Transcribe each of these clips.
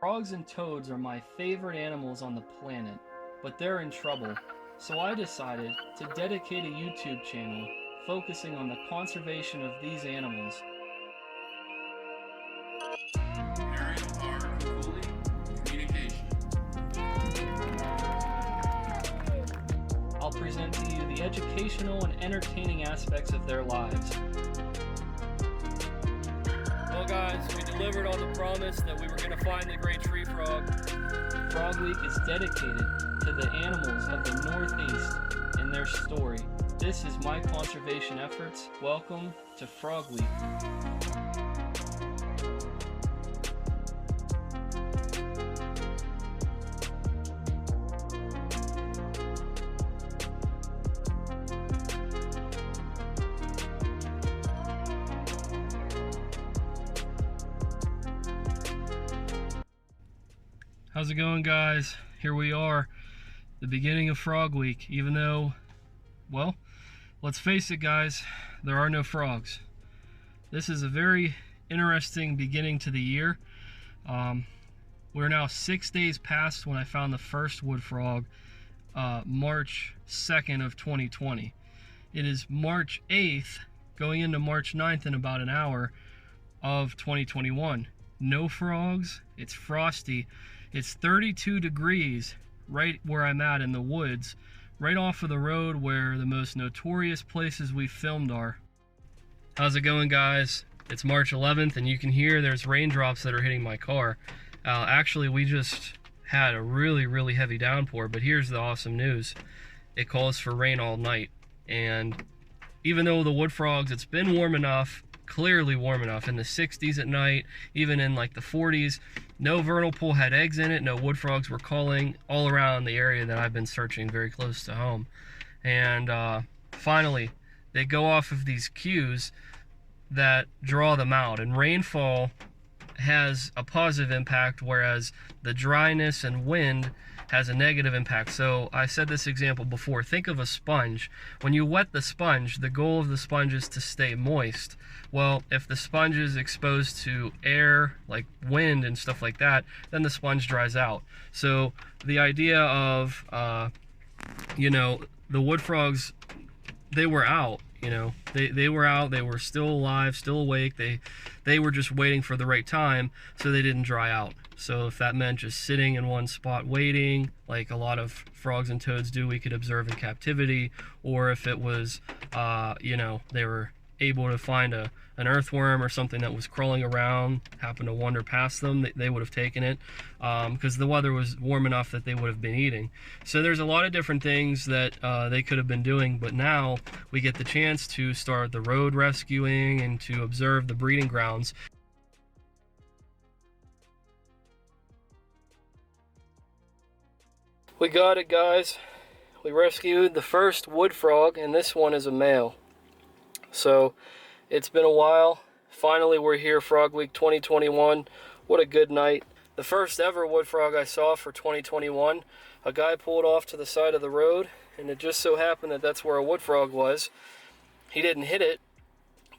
Frogs and toads are my favorite animals on the planet, but they're in trouble, so I decided to dedicate a YouTube channel focusing on the conservation of these animals. AAron Capouellez, communication. I'll present to you the educational and entertaining aspects of their lives. Well guys, we delivered on the promise that we were going to find the great tree frog. Frog Week is dedicated to the animals of the Northeast and their story. This is my conservation efforts. Welcome to Frog Week. How's it going, guys? Here we are, the beginning of Frog Week, even though, well, let's face it, guys, there are no frogs. This is a very interesting beginning to the year. We're now 6 days past when I found the first wood frog, March 2nd of 2020. It is March 8th, going into March 9th in about an hour of 2021. No frogs, it's frosty. It's 32 degrees right where I'm at in the woods, right off of the road where the most notorious places we filmed are. How's it going, guys? It's March 11th and you can hear there's raindrops that are hitting my car. Actually, we just had a really heavy downpour, but here's the awesome news. It calls for rain all night. And even though the wood frogs, it's been warm enough, clearly warm enough, in the 60s at night, even in like the 40s. No vernal pool had eggs in it, no wood frogs were calling all around the area that I've been searching very close to home. And finally, they go off of these cues that draw them out. And rainfall has a positive impact, whereas the dryness and wind has a negative impact. So I said this example before. Think of a sponge. When you wet the sponge, the goal of the sponge is to stay moist. Well, if the sponge is exposed to air, like wind and stuff like that, then the sponge dries out. So the idea of, the wood frogs, they were out. They were out, they were still alive, still awake. They were just waiting for the right time, so they didn't dry out. So if that meant just sitting in one spot waiting, like a lot of frogs and toads do, we could observe in captivity, or if it was, they were able to find an earthworm or something that was crawling around, happened to wander past them, they would have taken it, because the weather was warm enough that they would have been eating. So there's a lot of different things that they could have been doing, but now we get the chance to start the road rescuing and to observe the breeding grounds. We got it, guys. We rescued the first wood frog, and this one is a male. So it's been a while. Finally, we're here, Frog Week 2021. What a good night. The first ever wood frog I saw for 2021. A guy pulled off to the side of the road, and it just so happened that that's where a wood frog was. He didn't hit it,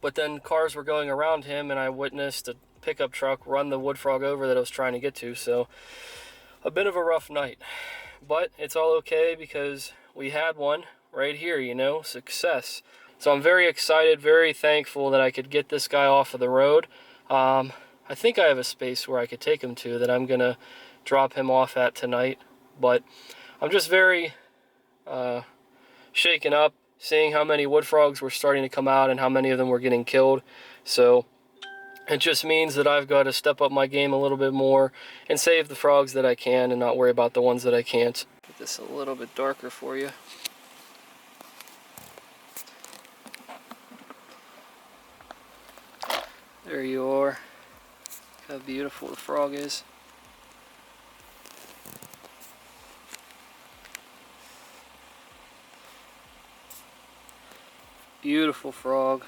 but then cars were going around him, and I witnessed a pickup truck run the wood frog over that I was trying to get to. So a bit of a rough night, but it's all okay because we had one right here, success. So I'm very excited, very thankful that I could get this guy off of the road. I think I have a space where I could take him to that I'm going to drop him off at tonight. But I'm just very shaken up seeing how many wood frogs were starting to come out and how many of them were getting killed. So it just means that I've got to step up my game a little bit more and save the frogs that I can and not worry about the ones that I can't. Get this a little bit darker for you. There you are. How beautiful the frog is. Beautiful frog.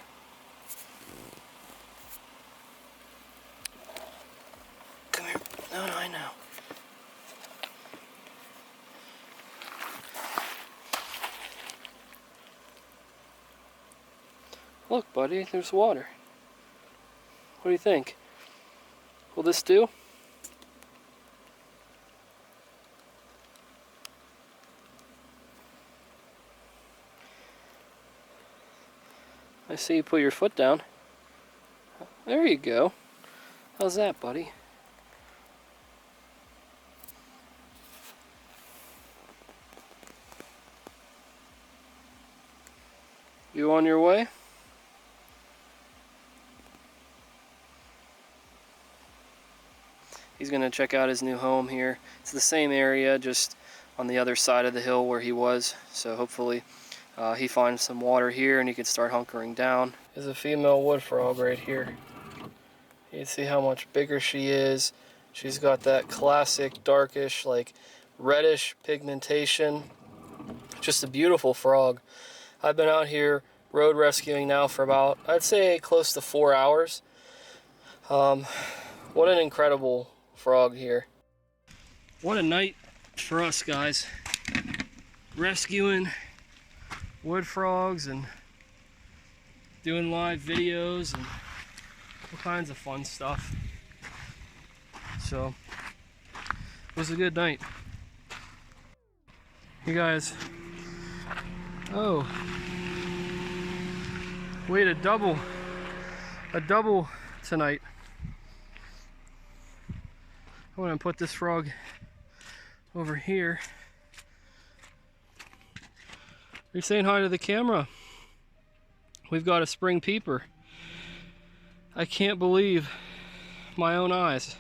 Come here. No, I know. Look, buddy, there's water. What do you think? Will this do? see you put your foot down. There you go. How's that, buddy? You on your way? He's gonna check out his new home here. It's the same area, just on the other side of the hill where he was. So hopefully he finds some water here and he can start hunkering down. There's a female wood frog right here. You can see how much bigger she is. She's got that classic darkish, like reddish pigmentation. Just a beautiful frog. I've been out here road rescuing now for about, I'd say, close to 4 hours. What an incredible frog here. What a night for us, guys. Rescuing wood frogs and doing live videos and all kinds of fun stuff. So it was a good night. You guys, oh, we had a double tonight. I'm gonna put this frog over here. You're saying hi to the camera. We've got a spring peeper. I can't believe my own eyes.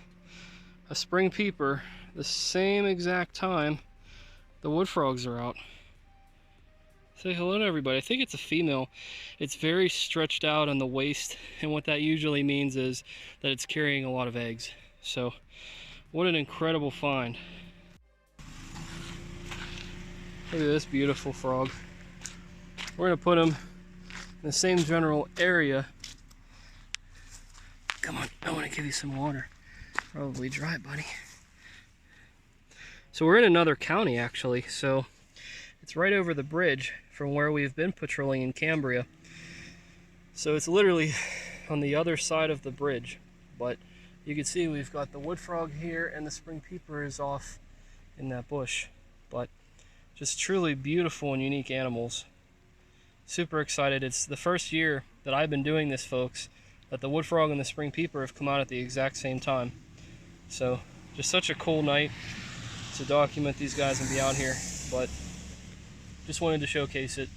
A spring peeper, the same exact time the wood frogs are out. Say hello to everybody. I think it's a female. It's very stretched out on the waist, and what that usually means is that it's carrying a lot of eggs. So, what an incredible find. Look at this beautiful frog. We're gonna put him in the same general area. Come on, I wanna give you some water. Probably dry, buddy. So we're in another county, actually. So it's right over the bridge from where we've been patrolling in Cambria. So it's literally on the other side of the bridge. But you can see we've got the wood frog here and the spring peeper is off in that bush. But just truly beautiful and unique animals. Super excited. It's the first year that I've been doing this, folks, that the wood frog and the spring peeper have come out at the exact same time. So just such a cool night to document these guys and be out here. But just wanted to showcase it.